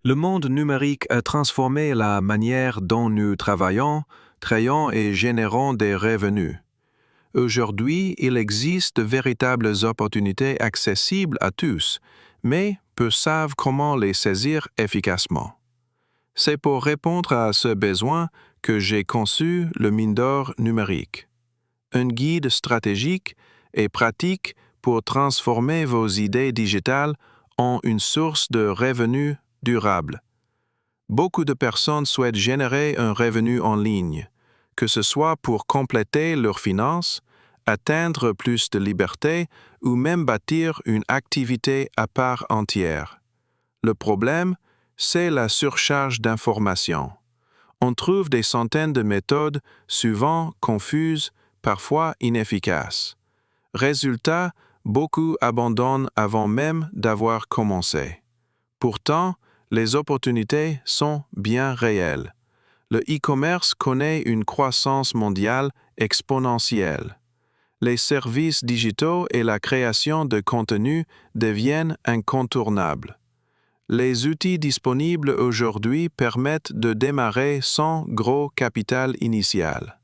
Le monde numérique a transformé la manière dont nous travaillons, créons et générons des revenus. Aujourd'hui, il existe de véritables opportunités accessibles à tous, mais peu savent comment les saisir efficacement. C'est pour répondre à ce besoin que j'ai conçu le Mine d'or numérique, un guide stratégique et pratique pour transformer vos idées digitales en une source de revenus durable. Beaucoup de personnes souhaitent générer un revenu en ligne, que ce soit pour compléter leurs finances, atteindre plus de liberté ou même bâtir une activité à part entière. Le problème, c'est la surcharge d'informations. On trouve des centaines de méthodes, souvent confuses, parfois inefficaces. Résultat, beaucoup abandonnent avant même d'avoir commencé. Pourtant, les opportunités sont bien réelles. Le e-commerce connaît une croissance mondiale exponentielle. Les services digitaux et la création de contenu deviennent incontournables. Les outils disponibles aujourd'hui permettent de démarrer sans gros capital initial.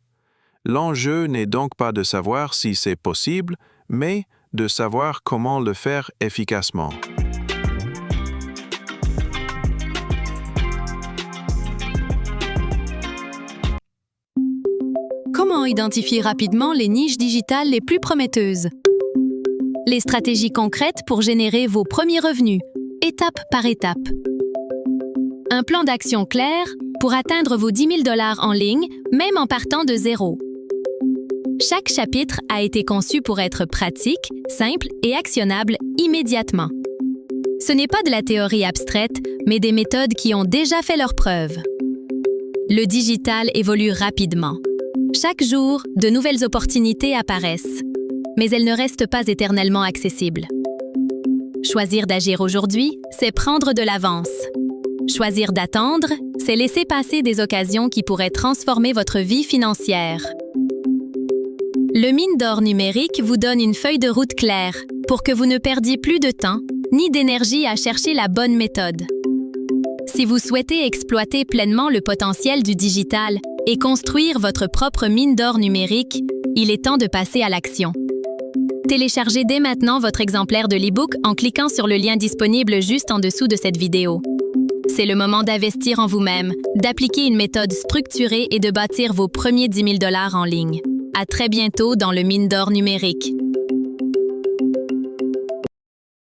L'enjeu n'est donc pas de savoir si c'est possible, mais de savoir comment le faire efficacement. Comment identifier rapidement les niches digitales les plus prometteuses? Les stratégies concrètes pour générer vos premiers revenus, étape par étape. Un plan d'action clair pour atteindre vos 10 000 $ en ligne, même en partant de zéro. Chaque chapitre a été conçu pour être pratique, simple et actionnable immédiatement. Ce n'est pas de la théorie abstraite, mais des méthodes qui ont déjà fait leurs preuves. Le digital évolue rapidement. Chaque jour, de nouvelles opportunités apparaissent, mais elles ne restent pas éternellement accessibles. Choisir d'agir aujourd'hui, c'est prendre de l'avance. Choisir d'attendre, c'est laisser passer des occasions qui pourraient transformer votre vie financière. Le Mine d'or numérique vous donne une feuille de route claire pour que vous ne perdiez plus de temps ni d'énergie à chercher la bonne méthode. Si vous souhaitez exploiter pleinement le potentiel du digital et construire votre propre mine d'or numérique, il est temps de passer à l'action. Téléchargez dès maintenant votre exemplaire de l'e-book en cliquant sur le lien disponible juste en dessous de cette vidéo. C'est le moment d'investir en vous-même, d'appliquer une méthode structurée et de bâtir vos premiers 10 000 $ en ligne. À très bientôt dans le Mine d'or numérique.